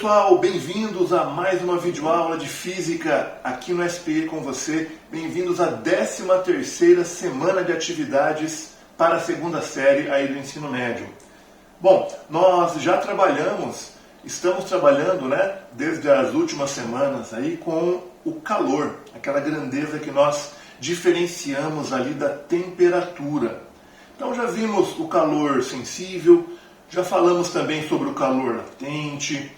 pessoal, bem-vindos a mais uma videoaula de Física aqui no SPE com você. Bem-vindos à 13ª semana de atividades para a segunda série aí do ensino médio. Bom, nós já estamos trabalhando, desde as últimas semanas aí com o calor, aquela grandeza que nós diferenciamos ali da temperatura. Então já vimos o calor sensível, já falamos também sobre o calor latente,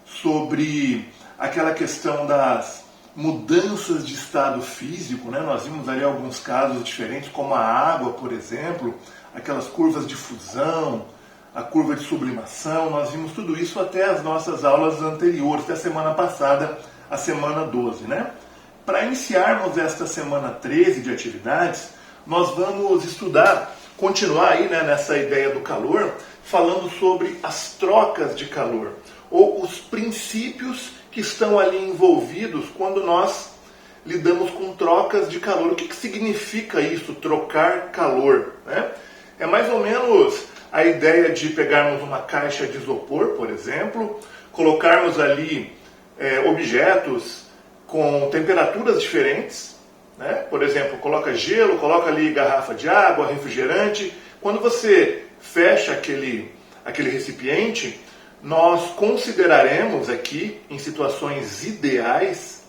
sobre aquela questão das mudanças de estado físico, Nós vimos ali alguns casos diferentes, como a água, por exemplo, aquelas curvas de fusão, a curva de sublimação, nós vimos tudo isso até as nossas aulas anteriores, até a semana passada, a semana 12, Para iniciarmos esta semana 13 de atividades, nós vamos continuar aí nessa ideia do calor, falando sobre as trocas de calor, ou os princípios que estão ali envolvidos quando nós lidamos com trocas de calor. O que significa isso, trocar calor? É mais ou menos a ideia de pegarmos uma caixa de isopor, por exemplo, colocarmos ali objetos com temperaturas diferentes, Por exemplo, coloca gelo, coloca ali garrafa de água, refrigerante. Quando você fecha aquele recipiente, nós consideraremos aqui, em situações ideais,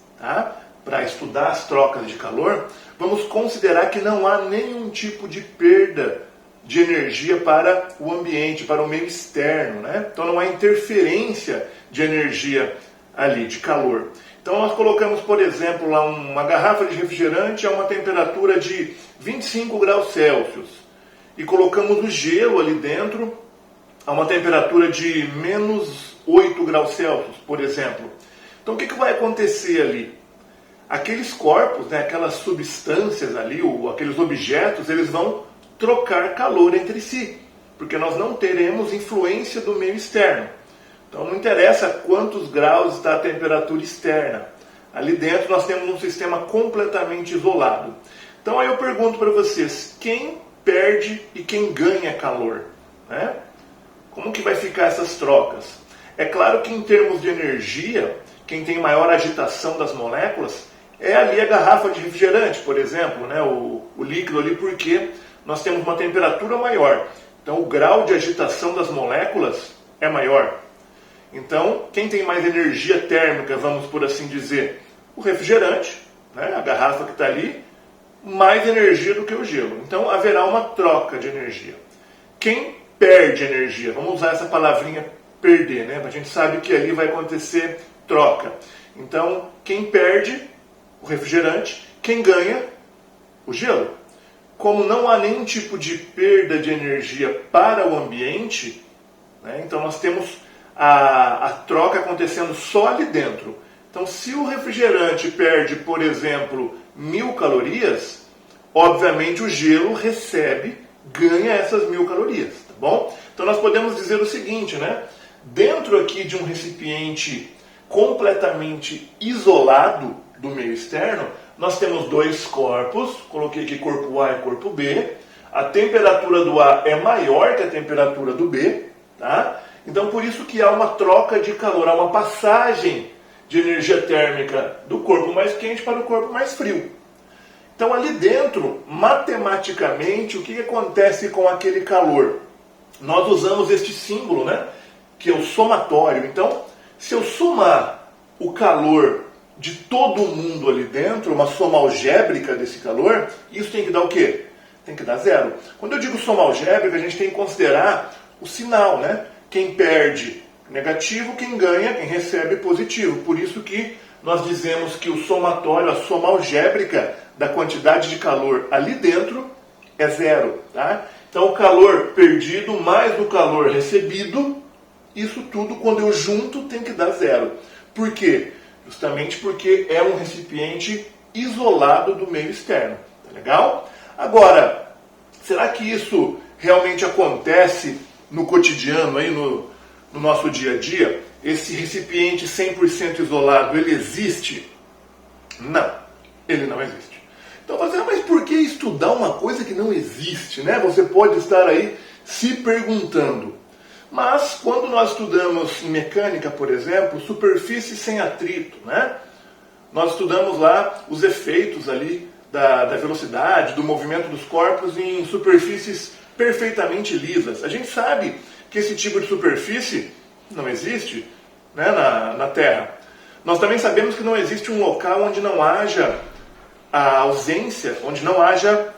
para estudar as trocas de calor, vamos considerar que não há nenhum tipo de perda de energia para o ambiente, para o meio externo, Então não há interferência de energia ali, de calor. Então nós colocamos, por exemplo, lá uma garrafa de refrigerante a uma temperatura de 25 graus Celsius e colocamos o gelo ali dentro a uma temperatura de menos 8 graus Celsius, por exemplo. Então o que vai acontecer ali? Aqueles corpos, aquelas substâncias ali, aqueles objetos, eles vão trocar calor entre si, porque nós não teremos influência do meio externo. Então não interessa quantos graus está a temperatura externa. Ali dentro nós temos um sistema completamente isolado. Então aí eu pergunto para vocês, quem perde e quem ganha calor? Como que vai ficar essas trocas? É claro que em termos de energia, quem tem maior agitação das moléculas é ali a garrafa de refrigerante, por exemplo, o líquido ali, porque nós temos uma temperatura maior. Então o grau de agitação das moléculas é maior. Então, quem tem mais energia térmica, vamos por assim dizer, o refrigerante, a garrafa que está ali, mais energia do que o gelo. Então, haverá uma troca de energia. Quem perde energia, vamos usar essa palavrinha perder, A gente sabe que ali vai acontecer troca. Então, quem perde, o refrigerante, quem ganha, o gelo. Como não há nenhum tipo de perda de energia para o ambiente, então nós temos a troca acontecendo só ali dentro. Então, se o refrigerante perde, por exemplo, 1000 calorias, obviamente o gelo ganha essas 1000 calorias, tá bom? Então nós podemos dizer o seguinte, Dentro aqui de um recipiente completamente isolado do meio externo, nós temos dois corpos, coloquei aqui corpo A e corpo B, a temperatura do A é maior que a temperatura do B, tá? Então, por isso que há uma troca de calor, há uma passagem de energia térmica do corpo mais quente para o corpo mais frio. Então, ali dentro, matematicamente, o que acontece com aquele calor? Nós usamos este símbolo, que é o somatório. Então, se eu somar o calor de todo mundo ali dentro, uma soma algébrica desse calor, isso tem que dar o quê? Tem que dar zero. Quando eu digo soma algébrica, a gente tem que considerar o sinal, Quem perde, negativo, quem ganha, quem recebe, positivo. Por isso que nós dizemos que o somatório, a soma algébrica da quantidade de calor ali dentro é zero. Tá? Então o calor perdido mais o calor recebido, isso tudo quando eu junto tem que dar zero. Por quê? Justamente porque é um recipiente isolado do meio externo. Tá legal? Agora, será que isso realmente acontece no cotidiano, aí no nosso dia a dia? Esse recipiente 100% isolado, ele existe? Não, ele não existe. Então você, mas por que estudar uma coisa que não existe? Você pode estar aí se perguntando. Mas quando nós estudamos em mecânica, por exemplo, superfície sem atrito, né? Nós estudamos lá os efeitos ali da velocidade, do movimento dos corpos em superfícies perfeitamente lisas. A gente sabe que esse tipo de superfície não existe, né, na Terra. Nós também sabemos que não existe um local onde não haja a ausência, onde não haja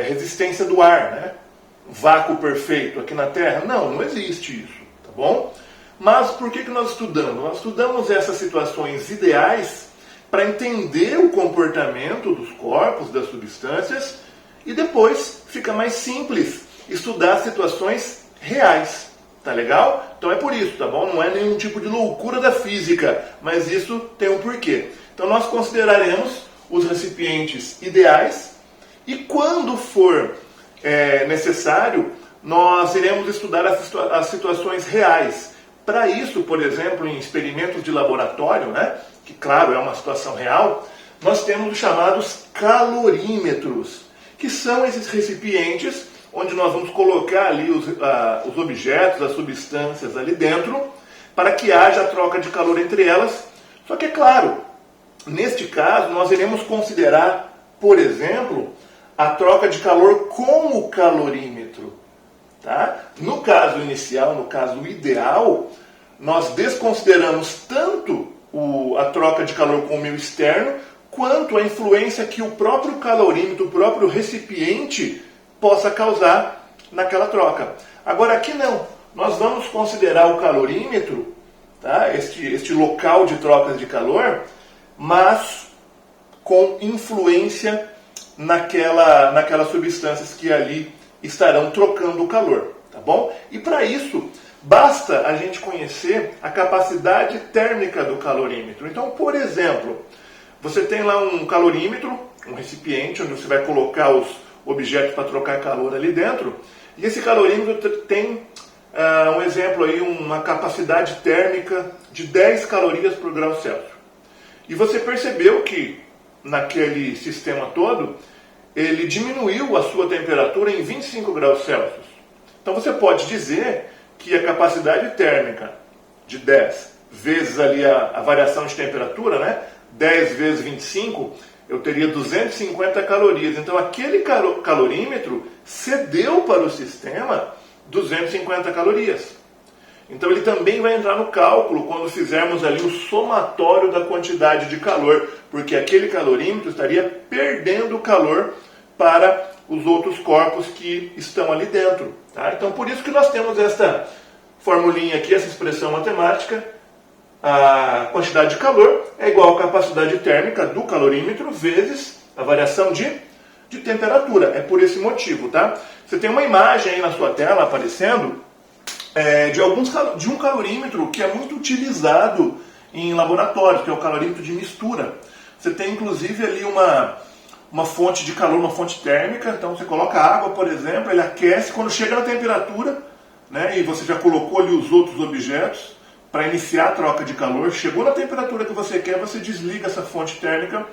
resistência do ar, né? Vácuo perfeito aqui na Terra. Não existe isso, tá bom? Mas por que nós estudamos? Nós estudamos essas situações ideais para entender o comportamento dos corpos, das substâncias, e depois fica mais simples estudar situações reais. Tá legal? Então é por isso, tá bom? Não é nenhum tipo de loucura da física, mas isso tem um porquê. Então nós consideraremos os recipientes ideais e quando for necessário, nós iremos estudar as situações reais. Para isso, por exemplo, em experimentos de laboratório, né, que claro é uma situação real, nós temos os chamados calorímetros, que são esses recipientes onde nós vamos colocar ali os objetos, as substâncias ali dentro, para que haja a troca de calor entre elas. Só que é claro, neste caso nós iremos considerar, por exemplo, a troca de calor com o calorímetro. Tá? No caso inicial, no caso ideal, nós desconsideramos tanto a troca de calor com o meio externo, quanto a influência que o próprio calorímetro, o próprio recipiente, possa causar naquela troca. Agora aqui não, nós vamos considerar o calorímetro, tá? este local de trocas de calor, mas com influência naquelas substâncias que ali estarão trocando o calor, tá bom? E para isso, basta a gente conhecer a capacidade térmica do calorímetro. Então, por exemplo, você tem lá um calorímetro, um recipiente, onde você vai colocar os objetos para trocar calor ali dentro, e esse calorímetro tem, um exemplo aí, uma capacidade térmica de 10 calorias por grau Celsius. E você percebeu que naquele sistema todo, ele diminuiu a sua temperatura em 25 graus Celsius. Então você pode dizer que a capacidade térmica de 10 vezes ali a variação de temperatura, né? 10 vezes 25, eu teria 250 calorias. Então aquele calorímetro cedeu para o sistema 250 calorias. Então ele também vai entrar no cálculo quando fizermos ali o somatório da quantidade de calor, porque aquele calorímetro estaria perdendo calor para os outros corpos que estão ali dentro. Tá? Então por isso que nós temos esta formulinha aqui, essa expressão matemática. A quantidade de calor é igual à capacidade térmica do calorímetro vezes a variação de temperatura. É por esse motivo, tá? Você tem uma imagem aí na sua tela aparecendo de um calorímetro que é muito utilizado em laboratórios, que é o calorímetro de mistura. Você tem inclusive ali uma fonte de calor, uma fonte térmica. Então você coloca água, por exemplo, ele aquece, quando chega na temperatura, né, e você já colocou ali os outros objetos, para iniciar a troca de calor, chegou na temperatura que você quer, você desliga essa fonte térmica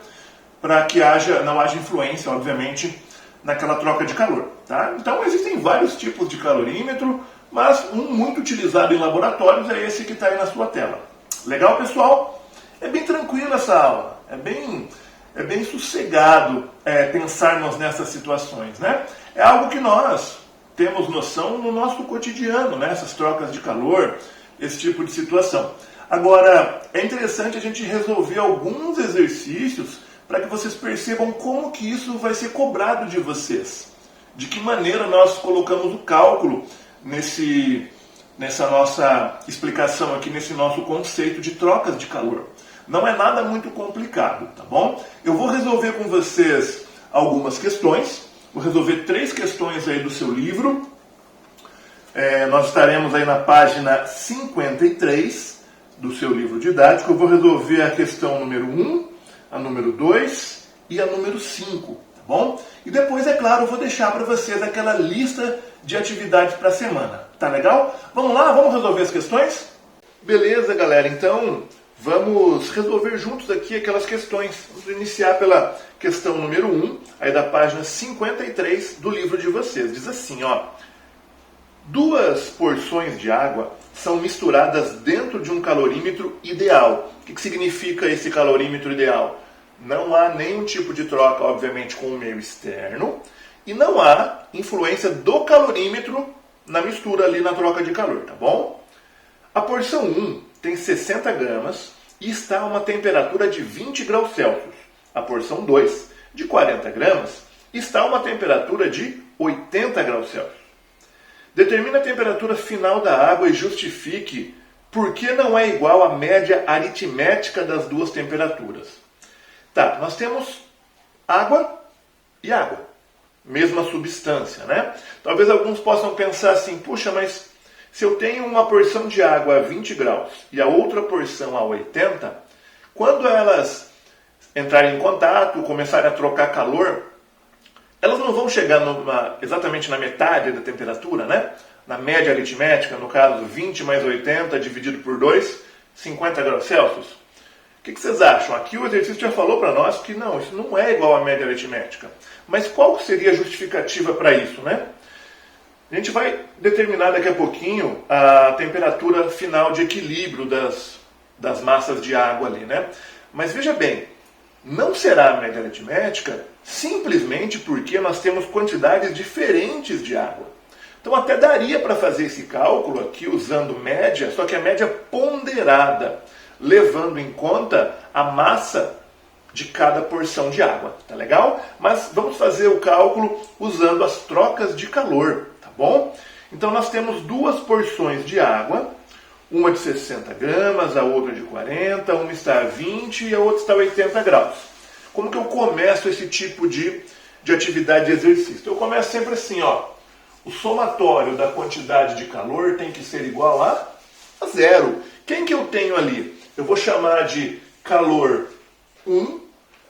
para que não haja influência, obviamente, naquela troca de calor. Tá? Então existem vários tipos de calorímetro, mas um muito utilizado em laboratórios é esse que está aí na sua tela. Legal, pessoal? É bem tranquilo essa aula, é bem sossegado pensarmos nessas situações. Né? É algo que nós temos noção no nosso cotidiano, né? Essas trocas de calor, esse tipo de situação. Agora, é interessante a gente resolver alguns exercícios para que vocês percebam como que isso vai ser cobrado de vocês. De que maneira nós colocamos o cálculo nessa nossa explicação aqui, nesse nosso conceito de trocas de calor. Não é nada muito complicado, tá bom? Eu vou resolver com vocês algumas questões. Vou resolver 3 questões aí do seu livro. Nós estaremos aí na página 53 do seu livro didático. Eu vou resolver a questão número 1, a número 2 e a número 5, tá bom? E depois, é claro, eu vou deixar para vocês aquela lista de atividades para a semana. Tá legal? Vamos lá? Vamos resolver as questões? Beleza, galera. Então, vamos resolver juntos aqui aquelas questões. Vamos iniciar pela questão número 1, aí da página 53 do livro de vocês. Diz assim, ó. Duas porções de água são misturadas dentro de um calorímetro ideal. O que significa esse calorímetro ideal? Não há nenhum tipo de troca, obviamente, com o meio externo, e não há influência do calorímetro na mistura ali na troca de calor, tá bom? A porção 1 tem 60 gramas e está a uma temperatura de 20 graus Celsius. A porção 2, de 40 gramas, está a uma temperatura de 80 graus Celsius. Determine a temperatura final da água e justifique por que não é igual à média aritmética das duas temperaturas. Tá, nós temos água e água. Mesma substância, né? Talvez alguns possam pensar assim, puxa, mas se eu tenho uma porção de água a 20 graus e a outra porção a 80, quando elas entrarem em contato, começarem a trocar calor, elas não vão chegar exatamente na metade da temperatura, né? Na média aritmética, no caso 20 mais 80 dividido por 2, 50 graus Celsius. O que vocês acham? Aqui o exercício já falou para nós que não, isso não é igual à média aritmética. Mas qual seria a justificativa para isso, né? A gente vai determinar daqui a pouquinho a temperatura final de equilíbrio das massas de água ali, né? Mas veja bem, não será a média aritmética simplesmente porque nós temos quantidades diferentes de água. Então até daria para fazer esse cálculo aqui usando média, só que a média ponderada, levando em conta a massa de cada porção de água, tá legal? Mas vamos fazer o cálculo usando as trocas de calor, tá bom? Então nós temos duas porções de água, uma de 60 gramas, a outra de 40, uma está a 20 e a outra está a 80 graus. Como que eu começo esse tipo de atividade de exercício? Eu começo sempre assim, ó. O somatório da quantidade de calor tem que ser igual a zero. Quem que eu tenho ali? Eu vou chamar de calor 1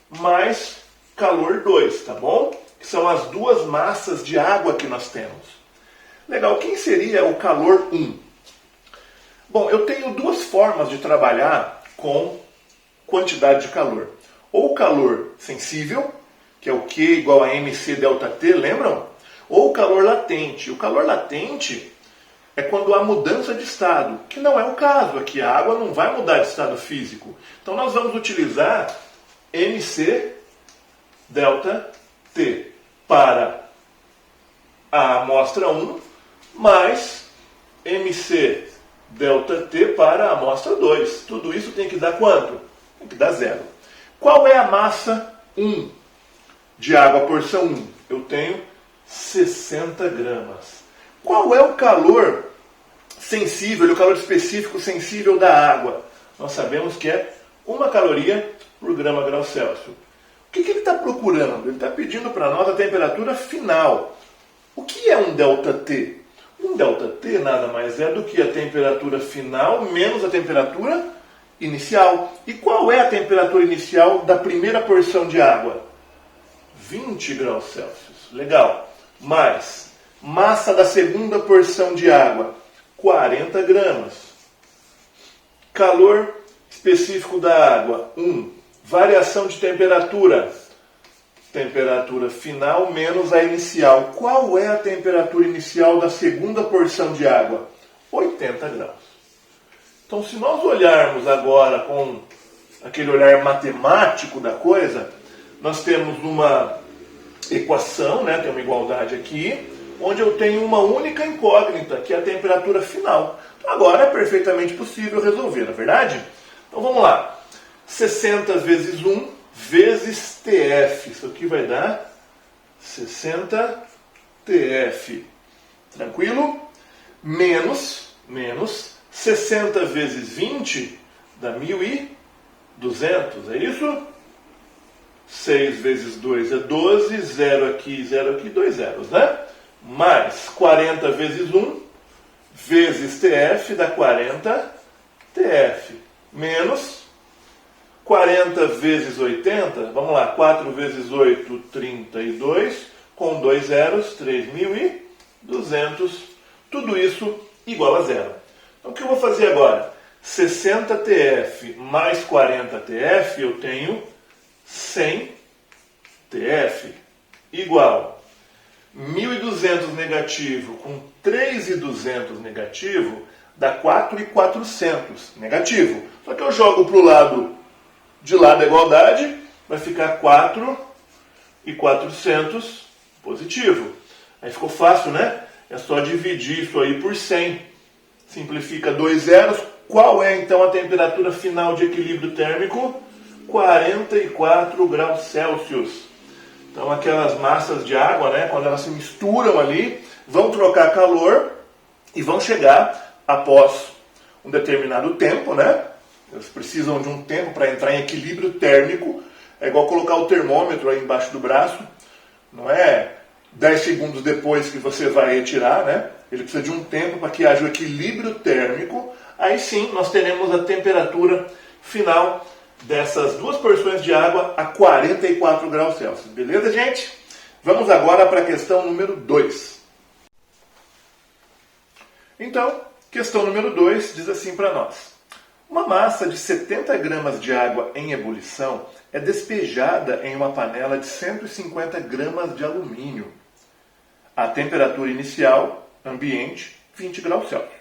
mais calor 2, tá bom? Que são as duas massas de água que nós temos. Legal, quem seria o calor 1? Bom, eu tenho duas formas de trabalhar com quantidade de calor. Ou calor sensível, que é o Q igual a mc delta T, lembram? Ou calor latente. O calor latente é quando há mudança de estado, que não é o caso aqui. A água não vai mudar de estado físico. Então nós vamos utilizar mc delta T para a amostra 1 mais mc delta T para a amostra 2. Tudo isso tem que dar quanto? Tem que dar zero. Qual é a massa 1 de água, porção 1? Eu tenho 60 gramas. Qual é o calor sensível, o calor específico sensível da água? Nós sabemos que é 1 caloria por grama grau Celsius. O que ele está procurando? Ele está pedindo para nós a temperatura final. O que é um ΔT? Um ΔT nada mais é do que a temperatura final menos a temperatura inicial. E qual é a temperatura inicial da primeira porção de água? 20 graus Celsius. Legal. Mais massa da segunda porção de água, 40 gramas. Calor específico da água, 1. Variação de temperatura. Temperatura final menos a inicial. Qual é a temperatura inicial da segunda porção de água? 80 graus. Então, se nós olharmos agora com aquele olhar matemático da coisa, nós temos uma equação, né, tem uma igualdade aqui, onde eu tenho uma única incógnita, que é a temperatura final. Então, agora é perfeitamente possível resolver, não é verdade? Então vamos lá. 60 vezes 1 vezes TF. Isso aqui vai dar 60 TF. Tranquilo? Menos 60 vezes 20 dá 1.200. É isso? 6 vezes 2 é 12. 0 aqui, 2 zeros, né? Mais 40 vezes 1 vezes TF dá 40 TF. Menos 40 vezes 80, vamos lá, 4 vezes 8, 32, com 2 zeros, 3.200, tudo isso igual a zero. Então o que eu vou fazer agora? 60 TF mais 40 TF, eu tenho 100 TF, igual 1.200 negativo com 3.200 negativo dá 4.400 negativo. Só que eu jogo para o lado de lá da igualdade, vai ficar 4.400 positivo. Aí ficou fácil, né? É só dividir isso aí por 100. Simplifica 2 zeros. Qual é então a temperatura final de equilíbrio térmico? 44 graus Celsius. Então aquelas massas de água, né, quando elas se misturam ali, vão trocar calor e vão chegar após um determinado tempo, né? Eles precisam de um tempo para entrar em equilíbrio térmico. É igual colocar o termômetro aí embaixo do braço. Não é 10 segundos depois que você vai retirar, né? Ele precisa de um tempo para que haja o equilíbrio térmico. Aí sim nós teremos a temperatura final dessas duas porções de água a 44 graus Celsius. Beleza, gente? Vamos agora para a questão número 2. Então, questão número 2 diz assim para nós. Uma massa de 70 gramas de água em ebulição é despejada em uma panela de 150 gramas de alumínio. A temperatura inicial, ambiente, 20 graus Celsius.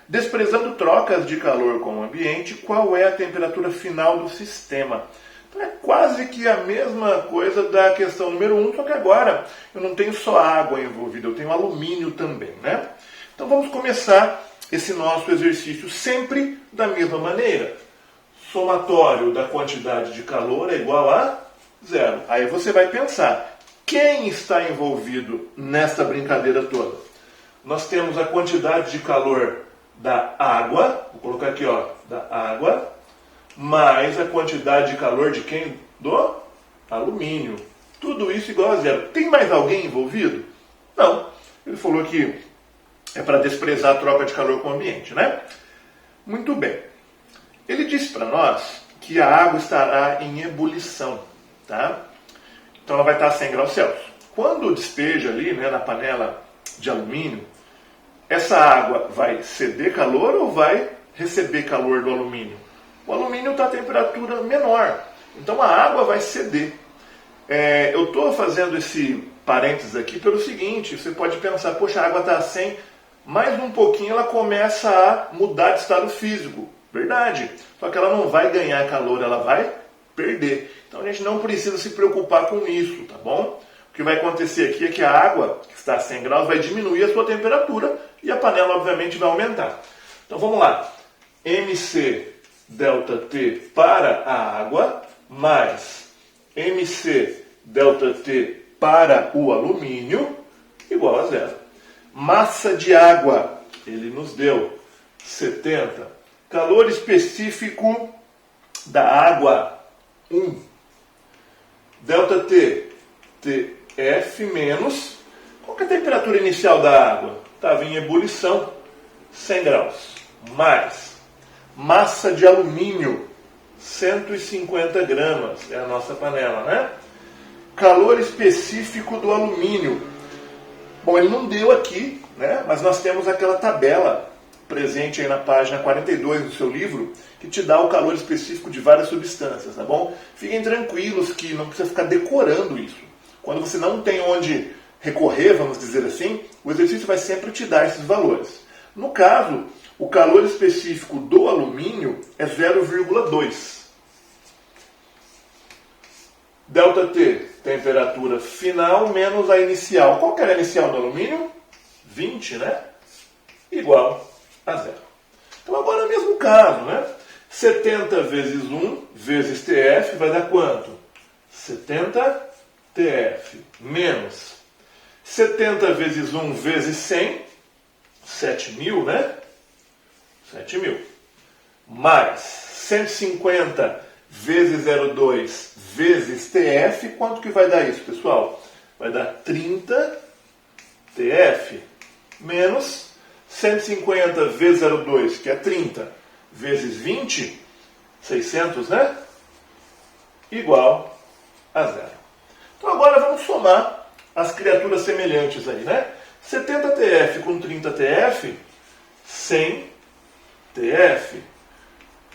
Desprezando trocas de calor com o ambiente, qual é a temperatura final do sistema? Então é quase que a mesma coisa da questão número 1, só que agora eu não tenho só água envolvida, eu tenho alumínio também, né? Então vamos começar esse nosso exercício sempre da mesma maneira. Somatório da quantidade de calor é igual a 0. Aí você vai pensar, quem está envolvido nesta brincadeira toda? Nós temos a quantidade de calor da água, vou colocar aqui, ó, da água, mais a quantidade de calor de quem? Do alumínio. Tudo isso igual a 0. Tem mais alguém envolvido? Não. Ele falou que é para desprezar a troca de calor com o ambiente, né? Muito bem. Ele disse para nós que a água estará em ebulição, tá? Então ela vai estar a 100 graus Celsius. Quando despeja ali, né, na panela de alumínio, essa água vai ceder calor ou vai receber calor do alumínio? O alumínio está a temperatura menor, então a água vai ceder. Eu estou fazendo esse parênteses aqui pelo seguinte, você pode pensar, poxa, a água está a 100, mais um pouquinho ela começa a mudar de estado físico. Verdade, só que ela não vai ganhar calor, ela vai perder. Então a gente não precisa se preocupar com isso, tá bom? O que vai acontecer aqui é que a água, que está a 100 graus, vai diminuir a sua temperatura e a panela, obviamente, vai aumentar. Então vamos lá. MC ΔT para a água, mais MC ΔT para o alumínio, igual a 0. Massa de água, ele nos deu 70. Calor específico da água, 1. ΔT, TF menos. Qual que é a temperatura inicial da água? Estava em ebulição, 100 graus. Mais massa de alumínio, 150 gramas. É a nossa panela, né? Calor específico do alumínio. Bom, ele não deu aqui, né? Mas nós temos aquela tabela presente aí na página 42 do seu livro, que te dá o calor específico de várias substâncias, tá bom? Fiquem tranquilos que não precisa ficar decorando isso. Quando você não tem onde recorrer, vamos dizer assim, o exercício vai sempre te dar esses valores. No caso, o calor específico do alumínio é 0,2. ΔT, temperatura final menos a inicial. Qual que era a inicial do alumínio? 20, né? Igual a 0. Então agora é o mesmo caso, né? 70 vezes 1 vezes TF vai dar quanto? 70 TF menos 70 vezes 1 vezes 100, 7.000, né? 7.000. Mais 150 vezes 0,2 vezes TF, quanto que vai dar isso, pessoal? Vai dar 30 TF menos 150 vezes 0,2, que é 30, vezes 20, 600, né? Igual a 0. Então agora vamos somar as criaturas semelhantes aí, né? 70 TF com 30 TF, 100 TF,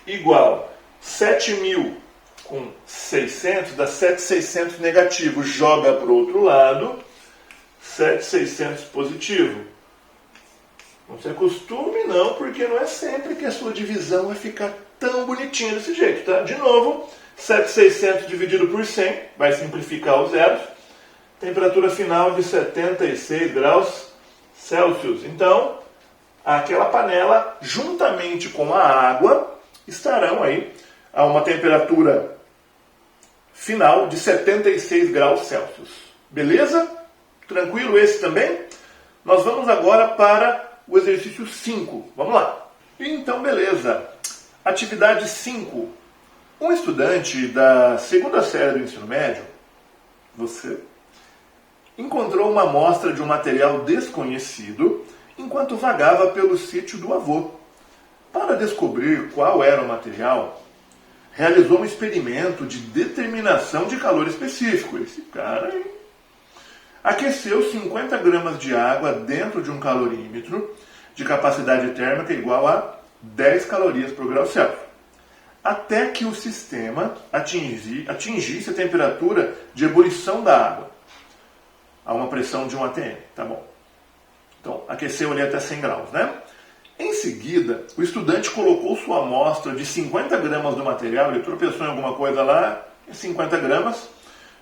igual 7.000 com 600, dá 7.600 negativo, joga para o outro lado, 7,600 positivo. Não se acostume não, porque não é sempre que a sua divisão vai ficar tão bonitinha desse jeito, tá? De novo, 7,600 dividido por 100, vai simplificar os zeros. Temperatura final de 76 graus Celsius. Então, aquela panela, juntamente com a água, estarão aí a uma temperatura final de 76 graus Celsius. Beleza? Tranquilo esse também? Nós vamos agora para o exercício 5. Vamos lá. Então, beleza. Atividade 5. Um estudante da segunda série do ensino médio, você, encontrou uma amostra de um material desconhecido enquanto vagava pelo sítio do avô. Para descobrir qual era o material, realizou um experimento de determinação de calor específico. Esse cara, hein? Aqueceu 50 gramas de água dentro de um calorímetro de capacidade térmica igual a 10 calorias por grau Celsius, até que o sistema atingisse a temperatura de ebulição da água, a uma pressão de 1 atm. Tá bom. Então, aqueceu ali até 100 graus, né? Em seguida, o estudante colocou sua amostra de 50 gramas do material, ele tropeçou em alguma coisa lá, 50 gramas.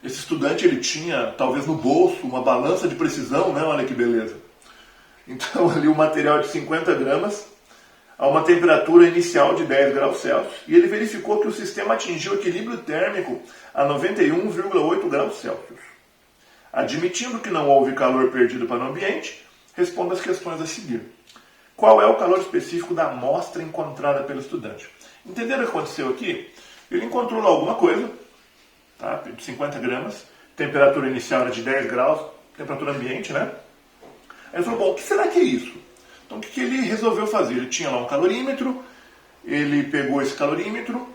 Esse estudante, ele tinha, talvez no bolso, uma balança de precisão, né? Olha que beleza. Então, ali o material de 50 gramas, a uma temperatura inicial de 10 graus Celsius, e ele verificou que o sistema atingiu o equilíbrio térmico a 91,8 graus Celsius. Admitindo que não houve calor perdido para o ambiente, responda as questões a seguir. Qual é o calor específico da amostra encontrada pelo estudante? Entenderam o que aconteceu aqui? Ele encontrou lá alguma coisa, tá? De 50 gramas, temperatura inicial era de 10 graus, temperatura ambiente, né? Aí ele falou, bom, o que será que é isso? Então o que ele resolveu fazer? Ele tinha lá um calorímetro, ele pegou esse calorímetro,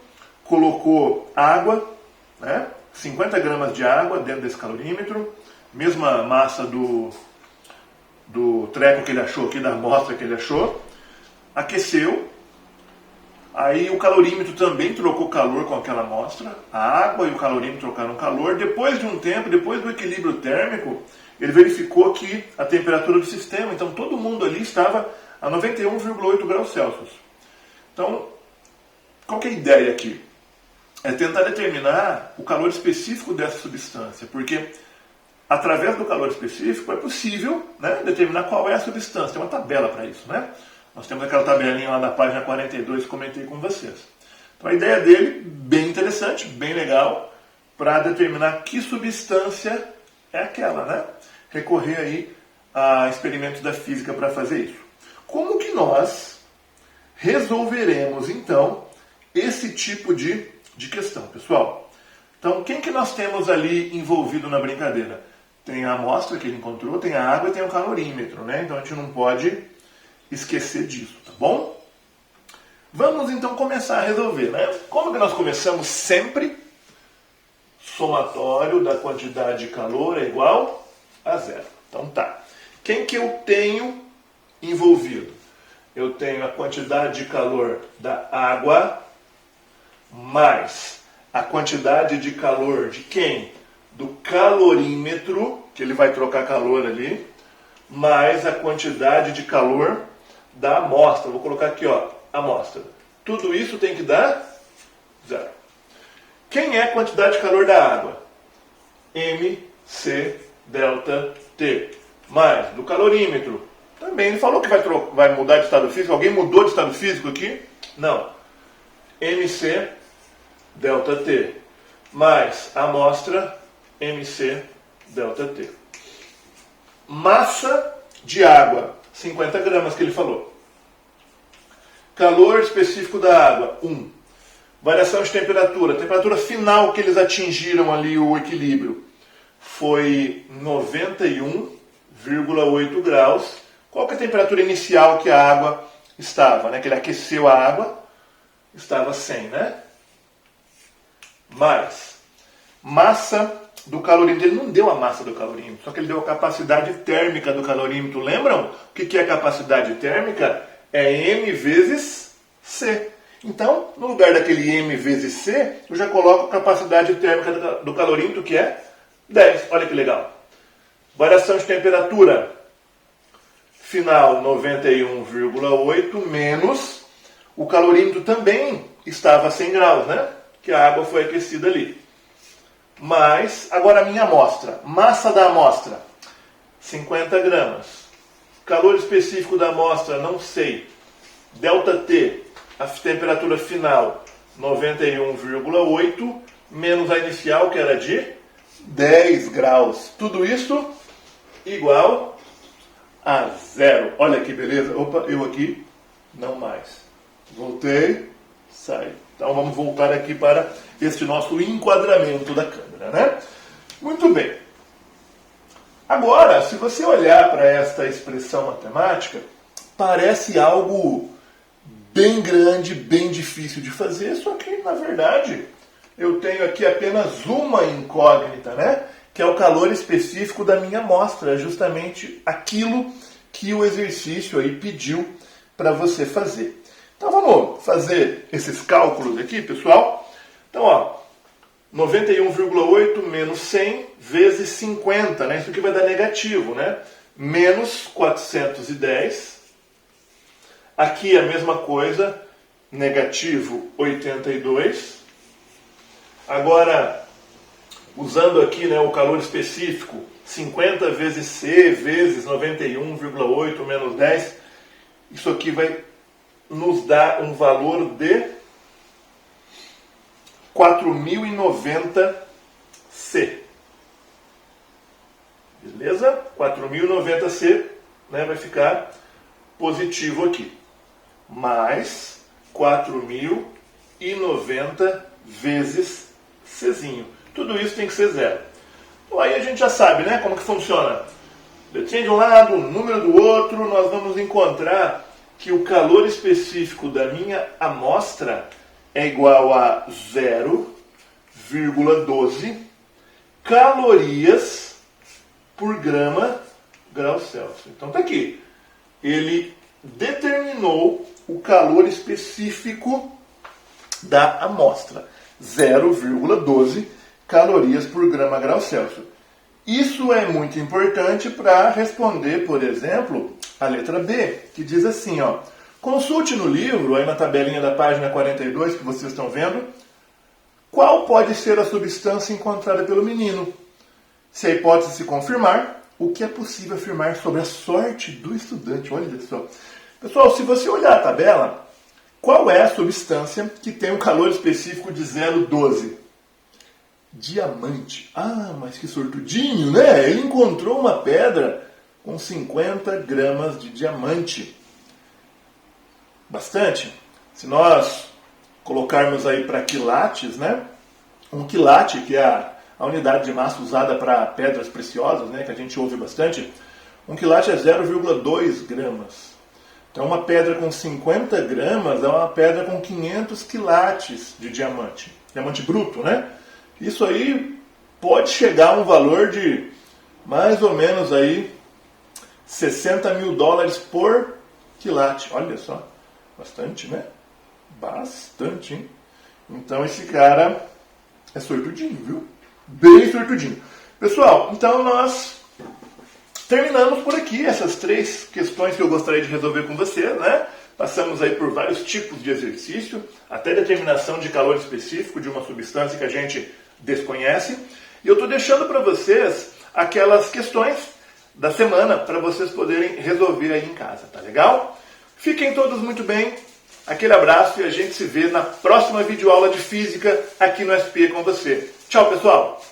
colocou água, né? 50 gramas de água dentro desse calorímetro, mesma massa do treco que ele achou aqui, da amostra que ele achou, aqueceu, aí o calorímetro também trocou calor com aquela amostra, a água e o calorímetro trocaram calor, depois de um tempo, depois do equilíbrio térmico, ele verificou que a temperatura do sistema, então todo mundo ali estava a 91,8 graus Celsius. Então, qual que é a ideia aqui? É tentar determinar o calor específico dessa substância, porque através do calor específico é possível, né, determinar qual é a substância. Tem uma tabela para isso, né? Nós temos aquela tabelinha lá da página 42 que comentei com vocês. Então a ideia dele, bem interessante, bem legal, para determinar que substância é aquela, né? Recorrer aí a experimentos da física para fazer isso. Como que nós resolveremos, então, esse tipo de questão, pessoal? Então, quem que nós temos ali envolvido na brincadeira? Tem a amostra que ele encontrou, tem a água e tem o calorímetro, né? Então a gente não pode esquecer disso, tá bom? Vamos então começar a resolver, né? Como que nós começamos sempre? Somatório da quantidade de calor é igual a zero. Então tá. Quem que eu tenho envolvido? Eu tenho a quantidade de calor da água mais a quantidade de calor de quem? Do calorímetro, que ele vai trocar calor ali, mais a quantidade de calor da amostra. Vou colocar aqui, ó, amostra. Tudo isso tem que dar zero. Quem é a quantidade de calor da água? MC delta T. Mais do calorímetro. Também ele falou que vai mudar de estado físico. Alguém mudou de estado físico aqui? Não. MC delta T. Mais a amostra MC delta T. Massa de água, 50 gramas que ele falou. Calor específico da água, 1. Variação de temperatura. A temperatura final que eles atingiram ali o equilíbrio foi 91,8 graus. Qual que é a temperatura inicial que a água estava, né? Que ele aqueceu a água, estava 100, né? Mais massa do calorímetro. Ele não deu a massa do calorímetro, só que ele deu a capacidade térmica do calorímetro. Lembram? O que é a capacidade térmica? É M vezes C. Então, no lugar daquele M vezes C, eu já coloco a capacidade térmica do calorímetro, que é 10. Olha que legal. Variação de temperatura final 91,8 menos o calorímetro também estava a 100 graus, né? Que a água foi aquecida ali. Mas, agora a minha amostra. Massa da amostra, 50 gramas. Calor específico da amostra, não sei. ΔT, a temperatura final, 91,8, menos a inicial, que era de 10 graus. Tudo isso igual a zero. Olha que beleza. Opa, eu aqui, não mais. Voltei, sai. Então vamos voltar aqui para este nosso enquadramento da câmera, né? Muito bem. Agora, se você olhar para esta expressão matemática, parece algo bem grande, bem difícil de fazer, só que, na verdade, eu tenho aqui apenas uma incógnita, né? Que é o calor específico da minha amostra, justamente aquilo que o exercício aí pediu para você fazer. Então vamos fazer esses cálculos aqui, pessoal. Então, ó, 91,8 menos 100 vezes 50, né? Isso aqui vai dar negativo, né? Menos 410. Aqui a mesma coisa, negativo 82. Agora, usando aqui, né, o calor específico, 50 vezes C vezes 91,8 menos 10, isso aqui vai nos dar um valor de 4.090 C. Beleza? 4.090 C, né, vai ficar positivo aqui. Mais 4.090 vezes Czinho. Tudo isso tem que ser zero. Então aí a gente já sabe, né, como que funciona. Letrinha de um lado, número do outro, nós vamos encontrar que o calor específico da minha amostra é igual a 0,12 calorias por grama grau Celsius. Então tá aqui. Ele determinou o calor específico da amostra. 0,12 calorias por grama grau Celsius. Isso é muito importante para responder, por exemplo, a letra B, que diz assim, ó. Consulte no livro, aí na tabelinha da página 42 que vocês estão vendo, qual pode ser a substância encontrada pelo menino. Se a hipótese se confirmar, o que é possível afirmar sobre a sorte do estudante? Olha só. Pessoal, se você olhar a tabela, qual é a substância que tem um calor específico de 0,12? Diamante. Ah, mas que sortudinho, né? Ele encontrou uma pedra com 50 gramas de diamante. Bastante. Se nós colocarmos aí para quilates, né? Um quilate, que é a unidade de massa usada para pedras preciosas, né? Que a gente ouve bastante. Um quilate é 0,2 gramas. Então uma pedra com 50 gramas é uma pedra com 500 quilates de diamante. Diamante bruto, né? Isso aí pode chegar a um valor de mais ou menos aí $60.000 por quilate. Olha só, bastante, né? Bastante, hein? Então esse cara é sortudinho, viu? Bem sortudinho. Pessoal, então nós terminamos por aqui essas 3 questões que eu gostaria de resolver com você, né? Passamos aí por vários tipos de exercício, até determinação de calor específico de uma substância que a gente desconhece. E eu estou deixando para vocês aquelas questões da semana para vocês poderem resolver aí em casa, tá legal? Fiquem todos muito bem, aquele abraço e a gente se vê na próxima videoaula de Física aqui no SP com você. Tchau, pessoal!